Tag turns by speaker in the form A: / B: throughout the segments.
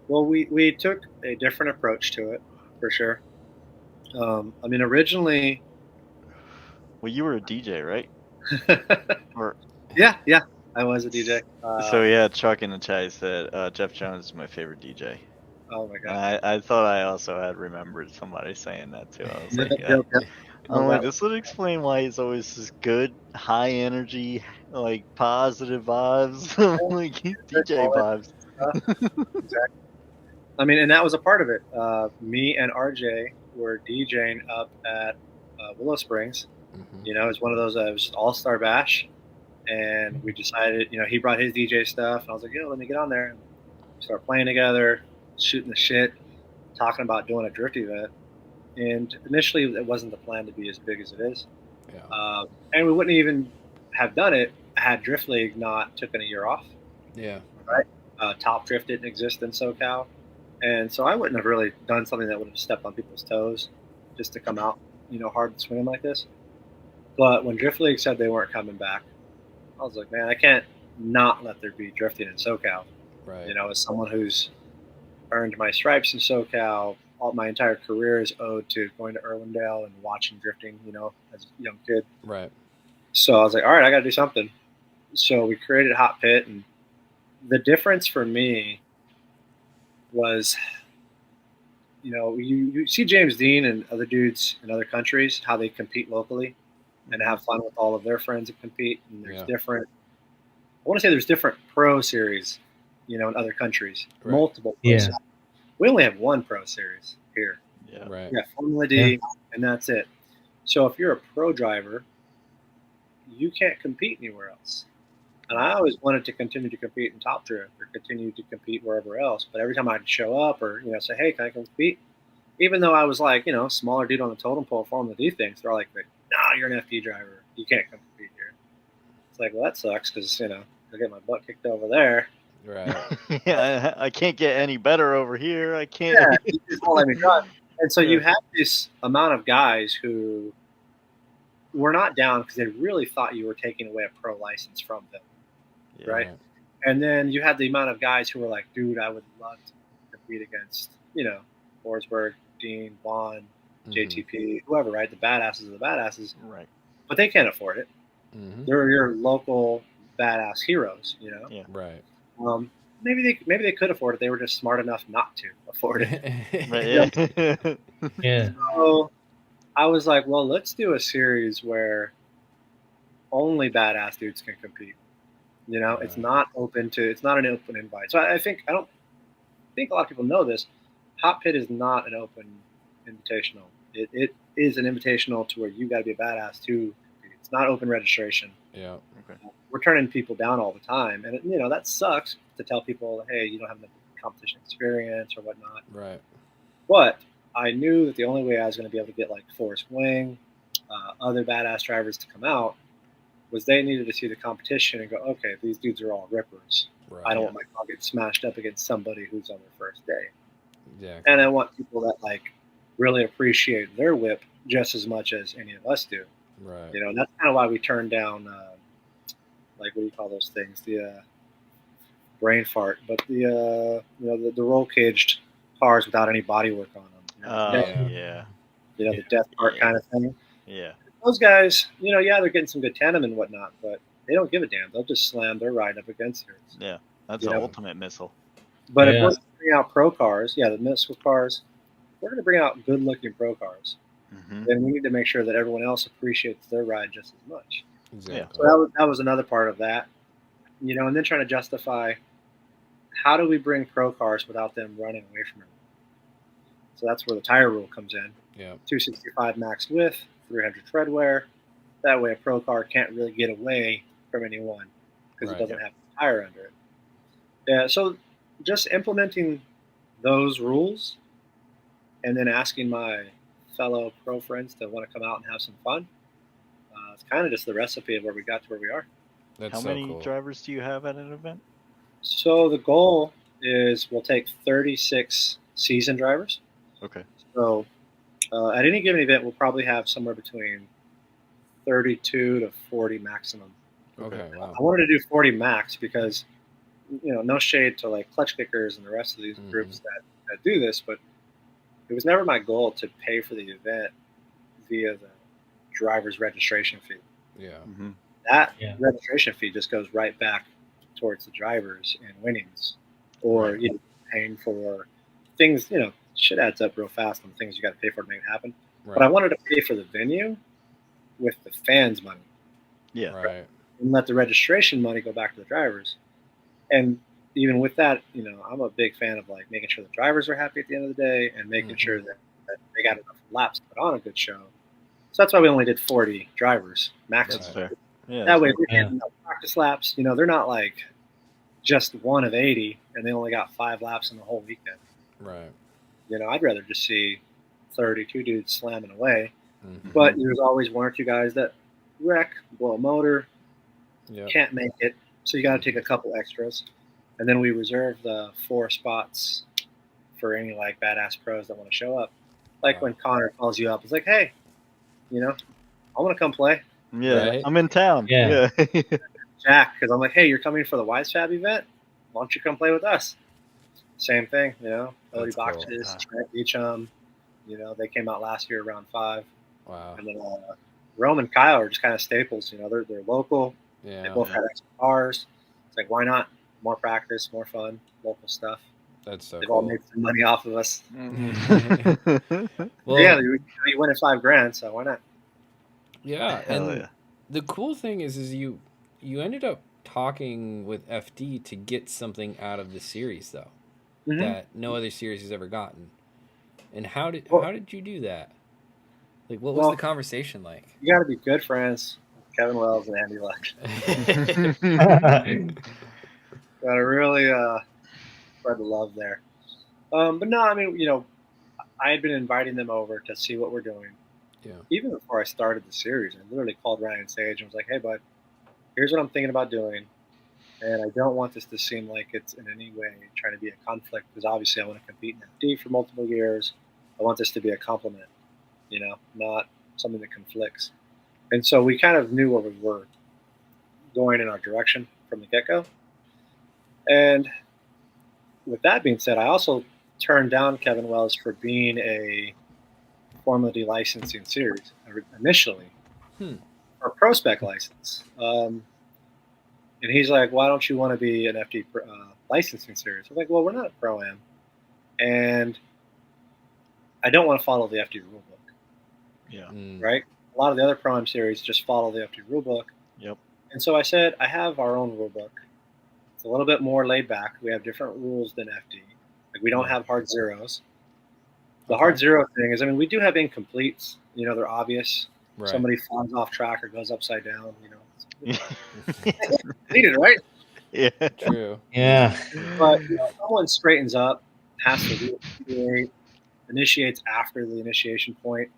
A: Well, we took a different approach to it for sure. I mean, originally,
B: Well, you were a DJ, right? Or
A: yeah, yeah, I was a DJ.
B: so yeah, Chuck in the chat said Jeff Jones is my favorite DJ.
A: Oh my god,
B: I thought I also had remembered somebody saying that too. I was
A: yep,
B: like,
A: yep, yep. Oh,
B: I'm like,
A: that
B: this would explain why he's always this good, high energy, like positive vibes, like DJ
A: quality
B: vibes.
A: stuff. Exactly. I mean, and that was a part of it. Me and RJ were DJing up at Willow Springs.
C: Hmm.
A: You know, it's one of those. It was just All Star Bash, and we decided. You know, he brought his DJ stuff, and I was like, "Yo, let me get on there." And we started playing together, shooting the shit, talking about doing a drift event. And initially, it wasn't the plan to be as big as it is.
C: Yeah.
A: And we wouldn't even have done it had Drift League not taken a year off.
C: Yeah.
A: Right? Top Drift didn't exist in SoCal, and so I wouldn't have really done something that would have stepped on people's toes just to come out, hard and swinging like this. But when Drift League said they weren't coming back, I was like, man, I can't not let there be drifting in SoCal.
C: Right.
A: As someone who's earned my stripes in SoCal, all my entire career is owed to going to Irwindale and watching drifting. As a young kid.
C: Right.
A: So I was like, all right, I got to do something. So we created Hotpit, and the difference for me was, you see James Dean and other dudes in other countries how they compete locally and have fun with all of their friends that compete. And there's
C: Yeah.
A: different. I want to say there's different pro series, in other countries,
C: Right.
A: multiple pro
D: Yeah.
A: series. We only have one pro series here.
B: Yeah.
C: Right.
A: Yeah, Formula
D: Yeah.
A: D, and that's it. So if you're a pro driver, you can't compete anywhere else. And I always wanted to continue to compete in Top Drift or continue to compete wherever else. But every time I'd show up or say, "Hey, can I compete?" Even though I was like smaller dude on the totem pole Formula D things, they're like, "No, you're an FD driver. You can't come compete here." It's like, well, that sucks because I get my butt kicked over there.
C: Right.
B: Yeah, I can't get any better over here. I can't.
A: Yeah, you just won't let me drive. And so
B: Yeah.
A: you have this amount of guys who were not down because they really thought you were taking away a pro license from them,
B: Yeah.
A: right?
C: Right.
A: And then you had the amount of guys who were like, dude, I would love to compete against, Forsberg, Dean, Vaughn,
C: Hmm.
A: JTP, whoever, right? The badasses of the badasses.
B: Right.
A: But they can't afford it.
C: Hmm.
A: They're your local badass heroes.
B: Yeah.
C: Right.
A: Um, maybe they could afford it. They were just smart enough not to afford it.
B: Right.
A: You know?
B: Yeah.
D: Yeah.
A: So I was like, well, let's do a series where only badass dudes can compete. It's
C: Right.
A: not open to. It's not an open invite. So I don't think a lot of people know this. Hot Pit is not an open invitational. It is an invitational to where you got to be a badass to compete. It's not open registration.
C: Yeah.
B: Okay.
A: We're turning people down all the time, and that sucks to tell people, hey, you don't have enough competition experience or whatnot.
C: Right.
A: But I knew that the only way I was going to be able to get like Forrest Wing, other badass drivers to come out was they needed to see the competition and go, okay, these dudes are all rippers. I
C: Right.
A: don't
B: Yeah.
A: want my car getting smashed up against somebody who's on their first day.
C: Exactly.
A: And I want people that like really appreciate their whip just as much as any of us do.
C: Right.
A: And that's kind of why we turned down, like, what do you call those things? The brain fart, but the roll caged cars without any body work on them.
C: Yeah.
B: Yeah.
A: The death cart
B: Yeah.
A: kind of thing.
B: Yeah.
A: Those guys, yeah, they're getting some good tandem and whatnot, but they don't give a damn. They'll just slam their ride up against yours.
B: Yeah. That's
A: You
B: the
A: know?
B: ultimate missile.
A: But if
D: Yeah.
A: we're going to bring out pro cars, the missile cars, we're going to bring out good looking pro cars.
B: Mm-hmm.
A: Then we need to make sure that everyone else appreciates their ride just as much.
C: Exactly.
A: So that was another part of that, and then trying to justify how do we bring pro cars without them running away from it. So that's where the tire rule comes in.
C: Yeah.
A: 265 max width, 300 tread wear. That way, a pro car can't really get away from anyone because
C: Right.
A: it doesn't have a tire under it. Yeah, so just implementing those rules and then asking my fellow pro friends to want to come out and have some fun. It's kind of just the recipe of where we got to where we are.
C: That's
B: How
C: so
B: many
C: cool.
B: drivers do you have at an event?
A: So the goal is we'll take 36 season drivers.
B: Okay.
A: So at any given event, we'll probably have somewhere between 32 to 40 maximum.
C: Okay. Wow.
A: I wanted to do 40 max because no shade to like clutch kickers and the rest of these
C: Mhm.
A: groups that do this, but it was never my goal to pay for the event via the driver's registration fee.
C: Yeah.
B: Mm-hmm.
A: That
D: Yeah.
A: registration fee just goes right back towards the drivers and winnings, or
B: Right.
A: paying for things. Shit adds up real fast on things you got to pay for to make it happen.
C: Right.
A: But I wanted to pay for the venue with the fans' money
B: Yeah.
C: Right.
A: and let the registration money go back to the drivers. And even with that, I'm a big fan of like making sure the drivers are happy at the end of the day and making sure that they got enough laps to put on a good show. So that's why we only did 40 drivers maximum.
B: That's fair. Yeah.
A: That way,
B: fair.
A: we're getting enough practice laps. They're not like just one of 80 and they only got 5 laps in the whole weekend.
C: Right.
A: I'd rather just see 32 dudes slamming away.
C: Mhm.
A: But there's always one or two guys that wreck, blow a motor,
C: Yep.
A: can't make it. So you got to take a couple extras. And then we reserve the 4 spots for any like badass pros that want to show up. Like
C: Wow.
A: when Connor calls you up, it's like, hey, I want to come play.
B: Yeah.
C: Right.
B: I'm in town.
D: Yeah.
B: Yeah.
A: Jack, because I'm like, hey, you're coming for the Wise Fab event? Why don't you come play with us? Same thing, Cody
C: That's cool.
A: Boxes, Trent Beecham, they came out last year around 5.
C: Wow.
A: And then Rome and Kyle are just kind of staples. They're local. They
C: Yeah.
A: both have extra cars. It's like, why not? More practice, more fun, local stuff.
C: That's so
A: They've all
C: cool.
A: made some money off of us.
C: Well,
A: Yeah, you win at $5,000, so why not?
C: yeah,
B: Hell
C: and
B: yeah.
C: the cool thing is you ended up talking with FD to get something out of the series though
A: Mhm.
C: that no other series has ever gotten. And how did
A: Well-
C: you do that? Like, what was
A: Well-
C: the conversation like?
A: You got to be good friends with Kevin Wells and Andy Luck. Got to really spread the love there. But no, I mean, I had been inviting them over to see what we're doing.
C: Yeah.
A: Even before I started the series, I literally called Ryan Sage and was like, hey, bud, here's what I'm thinking about doing. And I don't want this to seem like it's in any way trying to be a conflict, because obviously I want to compete in FD for multiple years. I want this to be a compliment, not something that conflicts. And so we kind of knew where we were going in our direction from the get-go. And with that being said, I also turned down Kevin Wells for being a Formula D licensing series initially, or pro spec license. And he's like, why don't you want to be an FD licensing series? I'm like, well, we're not a Pro-Am, and I don't want to follow the FD rulebook,
B: Yeah.
A: right? A lot of the other Pro-Am series just follow the FD rulebook.
B: Yep.
A: And so I said, I have our own rulebook. It's a little bit more laid back. We have different rules than FD. Like, we don't have hard zeros. The hard zero thing is, I mean, we do have incompletes. They're obvious.
C: Right.
A: Somebody falls off track or goes upside down. Needed, right?
B: Yeah.
C: True.
D: Yeah.
A: But someone straightens up, has to initiates after the initiation point.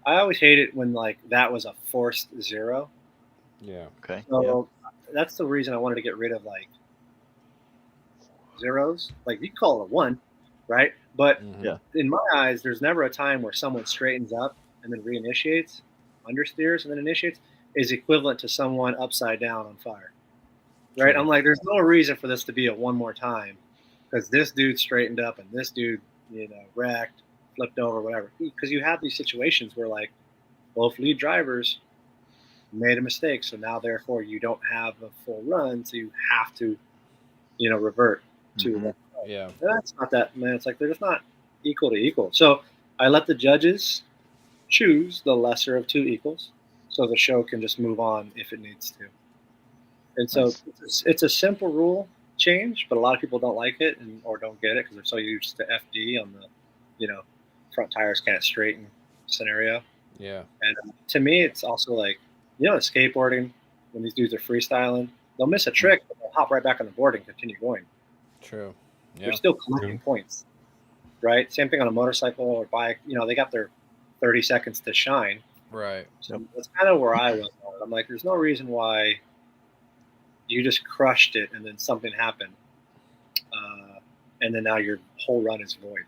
A: I always hate it when like that was a forced zero.
C: Yeah.
B: Okay.
A: So that's the reason I wanted to get rid of like zeros. Like, you call it a 1, right? But
B: Yeah.
A: in my eyes, there's never a time where someone straightens up and then reinitiates, understeers and then initiates, is equivalent to someone upside down on fire. Right?
C: True.
A: I'm like, there's no reason for this to be a one more time, because this dude straightened up and this dude, wrecked, flipped over, whatever. Because you have these situations where like both lead drivers made a mistake, so now therefore you don't have a full run, so you have to, revert to.
C: Yeah.
A: And that's not that, man. It's like they're just not equal to equal. So I let the judges choose the lesser of 2 equals, so the show can just move on if it needs to. And so it's a simple rule change, but a lot of people don't like it or don't get it because they're so used to FD on the, front tires can't straighten scenario.
C: Yeah.
A: And to me, it's also like, skateboarding, when these dudes are freestyling, they'll miss a trick, but they'll hop right back on the board and continue going.
C: True. Yeah.
A: They're still collecting points, right? Same thing on a motorcycle or bike. They got their 30 seconds to shine.
C: Right.
A: So that's kind of where I was. I'm like, there's no reason why you just crushed it and then something happened, and then now your whole run is void.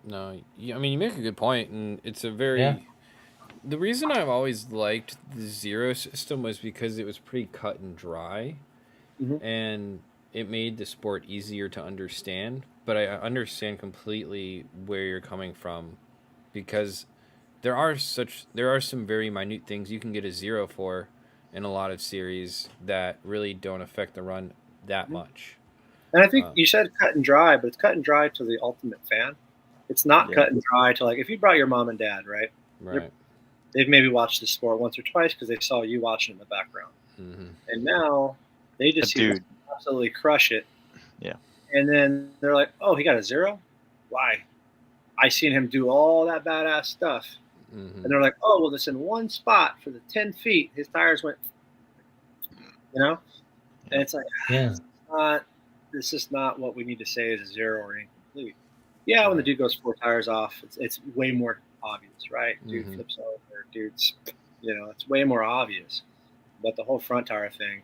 C: No, I mean, you make a good point, and it's a very.
D: Yeah.
C: The reason I've always liked the zero system was because it was pretty cut and dry,
A: Mhm.
C: and it made the sport easier to understand, but I understand completely where you're coming from, because there are some very minute things you can get a 0 for in a lot of series that really don't affect the run that much.
A: And I think you said cut and dry, but it's cut and dry to the ultimate fan. It's not cut and dry to, like, if you brought your mom and dad, right?
C: Right.
A: They've maybe watched the sport once or twice because they saw you watching in the background.
C: Mm-hmm.
A: And now they just see you absolutely crush it.
B: Yeah.
A: And then they're like, oh, he got a 0? Why? I seen him do all that badass stuff.
C: Mm-hmm.
A: And they're like, oh, well, this in one spot for the 10 feet, his tires went, And it's like, this is not what we need to say is a 0 or incomplete. Yeah, when the dude goes 4 tires off, it's way more obvious, right? Dude flips over, dude's, it's way more obvious. But the whole front tire thing.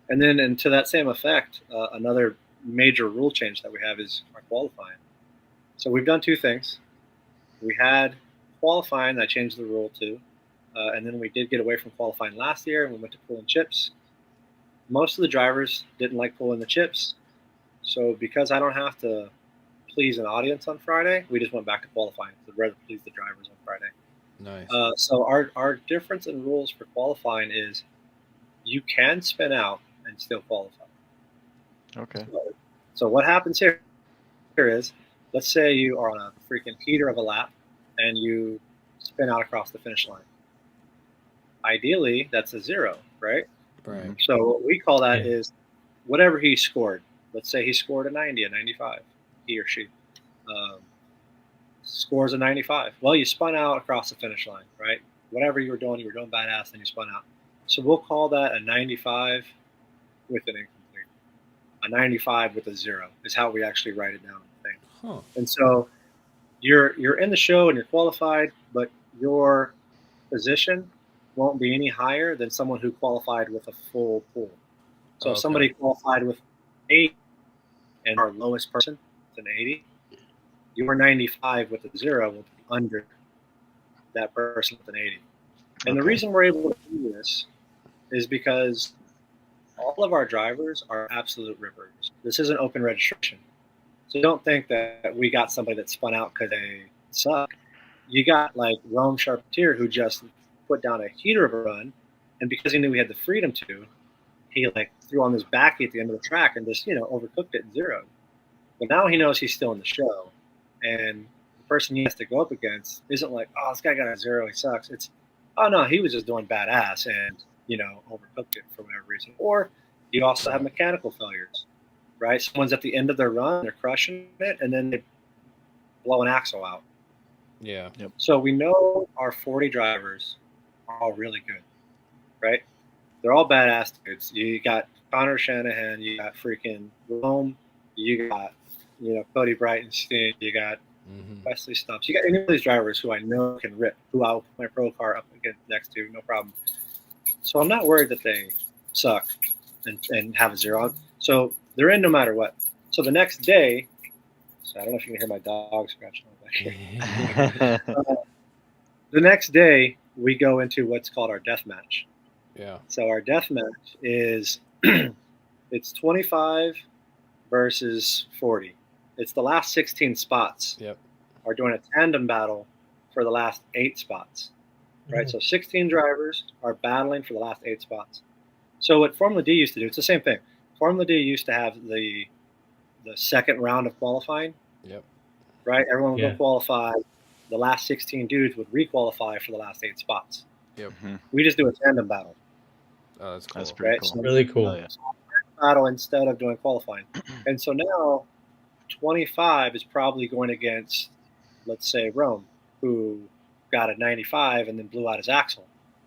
A: And then, and to that same effect, another major rule change that we have is our qualifying. So we've done 2 things. We had qualifying that changed the rule to, and then we did get away from qualifying last year, and we went to pulling chips. Most of the drivers didn't like pulling the chips. So because I don't have to please an audience on Friday, we just went back to qualifying. I'd rather please the drivers on Friday.
C: Nice.
A: So our difference in rules for qualifying is you can spin out and still qualify.
B: Okay.
A: So what happens here is, let's say you are on a freaking heater of a lap and you spin out across the finish line. Ideally, that's a 0, right?
C: Right.
A: So what we call that is whatever he scored. Let's say he scored a 90, a 95, he or she. Scores a 95. Well, you spun out across the finish line, right? Whatever you were doing badass, and you spun out. So we'll call that a 95 with an incomplete. A 95 with a 0 is how we actually write it down in the thing.
C: Huh.
A: And so you're in the show and you're qualified, but your position won't be any higher than someone who qualified with a full pool. So if somebody qualified with 8 and our lowest person is an 80, your 95 with a 0 will be under that person with an 80. And the reason we're able to do this is because all of our drivers are absolute rippers. This isn't open registration. So don't think that we got somebody that spun out because they suck. You got like Rome Charpentier, who just put down a heater of a run, and because he knew we had the freedom to, he like threw on this backy at the end of the track and just overcooked it and zeroed. But now he knows he's still in the show, and the person he has to go up against isn't like, oh, this guy got a 0, he sucks. It's, oh no, he was just doing badass and overcooked it for whatever reason. Or you also have mechanical failures, right? Someone's at the end of their run, they're crushing it, and then they blow an axle out.
C: Yeah.
B: Yep.
A: So we know our 40 drivers are all really good, right? They're all badass dudes. You got Connor Shanahan, you got freaking Rome, you got Cody Breitenstein, you got Wesley Stubbs. You got any of these drivers who I know can rip, who I'll put my pro car up against next to, no problem. So I'm not worried that they suck and have a 0. So they're in no matter what. So the next day, so I don't know if you can hear my dog scratching back here. The next day, we go into what's called our death match.
C: Yeah.
A: So our death match is it's 25 versus 40. It's the last 16 spots.
C: Yep.
A: Are doing a tandem battle for the last 8 spots. Right? So 16 drivers are battling for the last 8 spots. So what Formula D used to do, it's the same thing. Formula D used to have the second round of qualifying.
C: Yep.
A: Right? Everyone would go qualify. The last 16 dudes would requalify for the last 8 spots.
C: Yep.
A: We just do a tandem battle.
C: Oh, that's cool.
B: That's pretty cool.
A: So
D: Really cool.
B: Oh, yeah.
A: battle instead of doing qualifying. And so now 25 is probably going against, let's say, Rome, who got a 95 and then blew out his axle.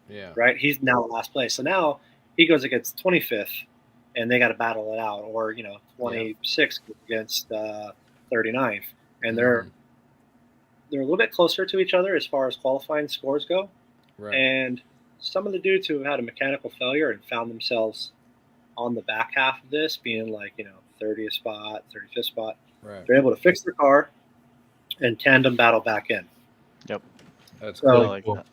C: Yeah.
A: Right? He's now last place. So now he goes against 25th and they got to battle it out. Or, 26 against 39th. And they're a little bit closer to each other as far as qualifying scores go.
C: Right.
A: And some of the dudes who had a mechanical failure and found themselves on the back half of this, being like, 30th spot, 35th spot,
C: Right.
A: they're able to fix their car and tandem battle back in.
B: Yep.
C: That's
A: So-
B: I
C: cool.
B: like
D: cool.
B: that.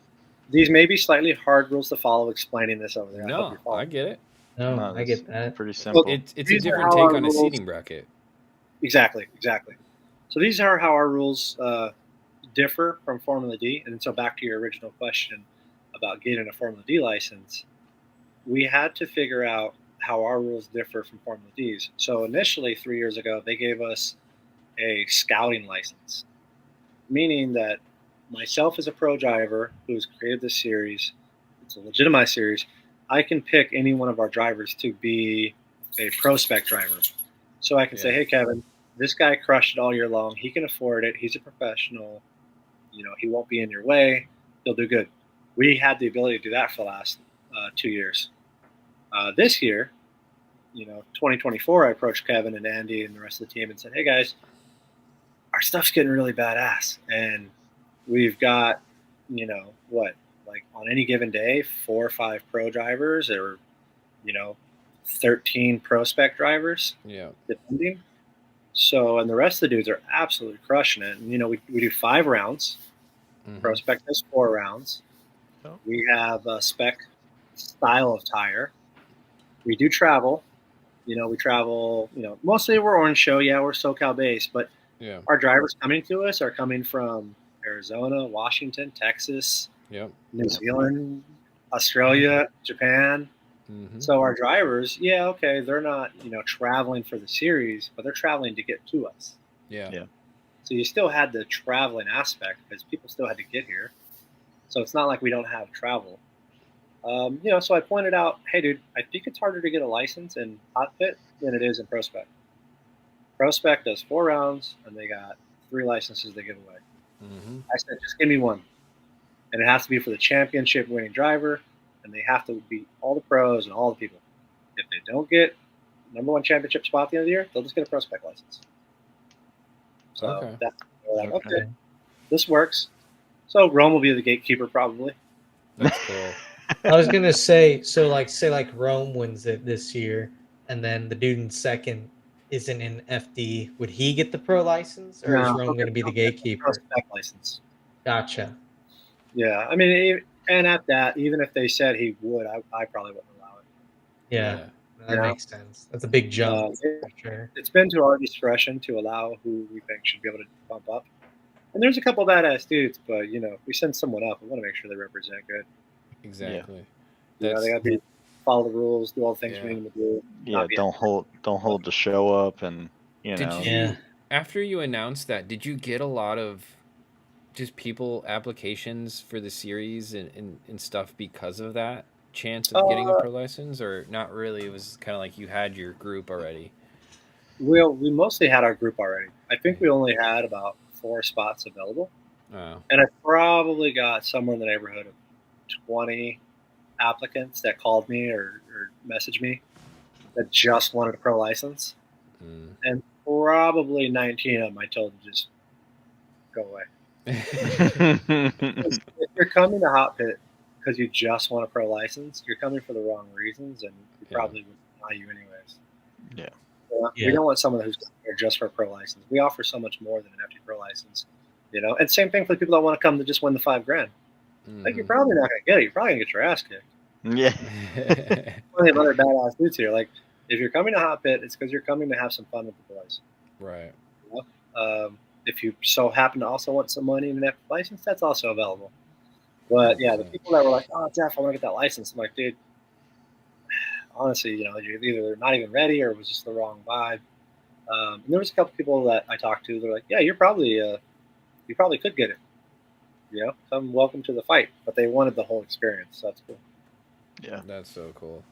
A: These may be slightly hard rules to follow explaining this over there. I hope
C: No,
A: you're following.
C: I get it.
D: No,
B: No,
D: I get that.
B: pretty simple.
C: It's a
A: These are
C: different
A: how
C: take
A: our
C: on a
A: rules-
C: seating bracket.
A: Exactly. So these are how our rules differ from Formula D. And so back to your original question about getting a Formula D license, we had to figure out how our rules differ from Formula D's. So initially, 3 years ago, they gave us a scouting license, meaning that myself as a pro driver who's created this series, it's a legitimized series, I can pick any one of our drivers to be a pro spec driver. So I can say, hey, Kevin, this guy crushed it all year long. He can afford it. He's a professional. He won't be in your way. He'll do good. We had the ability to do that for the last 2 years. This year, 2024, I approached Kevin and Andy and the rest of the team and said, hey, guys, our stuff's getting really badass. And we've got, like on any given day, 4 or 5 pro drivers or, 13 pro spec drivers, depending. So, and the rest of the dudes are absolutely crushing it. And, we do 5 rounds.
C: Mhm.
A: Pro spec does 4 rounds.
B: Oh.
A: We have a spec style of tire. We do travel. We travel, mostly we're Orange Show. Yeah, we're SoCal based, but
C: Yeah.
A: our drivers coming to us are coming from Arizona, Washington, Texas,
C: Yep.
A: New Zealand, Australia, Japan.
C: Mhm.
A: So our drivers, they're not, traveling for the series, but they're traveling to get to us.
C: Yeah.
B: Yeah.
A: So you still had the traveling aspect because people still had to get here. So it's not like we don't have travel. So I pointed out, hey, dude, I think it's harder to get a license in Hotpit than it is in Prospec. Prospec does 4 rounds, and they got 3 licenses they give away.
C: Mhm.
A: I said, just give me one. And it has to be for the championship winning driver, and they have to beat all the pros and all the people. If they don't get number 1 championship spot at the end of the year, they'll just get a Prospec license. So
C: Okay.
A: that's like,
B: Okay.
A: okay, this works. So Rome will be the gatekeeper probably.
C: That's cool.
D: I was gonna say, so like, say like Rome wins it this year, and then the dude in second isn't in FD. Would he get the pro license, or is
A: No,
D: Rome going to be the gatekeeper?
A: Prospec license.
D: Gotcha.
A: Yeah, I mean, and at that, even if they said he would, I probably wouldn't allow it.
D: Yeah, that
A: Yeah.
D: makes sense. That's a big jump
A: It,
D: for sure.
A: it's been to our discretion to allow who we think should be able to bump up. And there's a couple badass dudes, but if we send someone up, we want to make sure they represent good.
C: Exactly.
A: They
C: That's
A: got to follow the rules, do all the things we
C: Yeah.
A: need them to do.
B: Yeah,
A: not be
B: don't hold the show up, and
C: Did you
D: Yeah.
C: after you announced that, did you get a lot of just people applications for the series and stuff because of that chance of getting a pro license, or not really? It was kind of like you had your group already.
A: we mostly had our group already. I think we only had about 4 spots available.
C: Oh.
A: And I probably got somewhere in the neighborhood of 20 applicants that called me or messaged me that just wanted a pro license.
C: Mm.
A: And probably 19 of them I told to just go away. If you're coming to Hotpit because you just want a pro license, you're coming for the wrong reasons, and we probably would deny you anyways.
B: Yeah.
A: We
D: Yeah.
A: don't want someone who's there just for a pro license. We offer so much more than an FD pro license, And same thing for the people that want to come to just win the $5,000. Like you're probably not going to get it. You're probably going to get your ass kicked.
B: Yeah.
A: Plenty of other badass dudes here. Like if you're coming to Hotpit, it's because you're coming to have some fun with the boys.
C: Right.
A: If you so happen to also want some money and an FD license, that's also available. But yeah, the people that were like, "Oh, Jeff, I want to get that license," I'm like, dude, honestly, you're either not even ready or it was just the wrong vibe. And there was a couple people that I talked to. They're like, "Yeah, you probably could get it. Come welcome to the fight." But they wanted the whole experience, so that's cool.
B: Yeah.
C: That's so cool.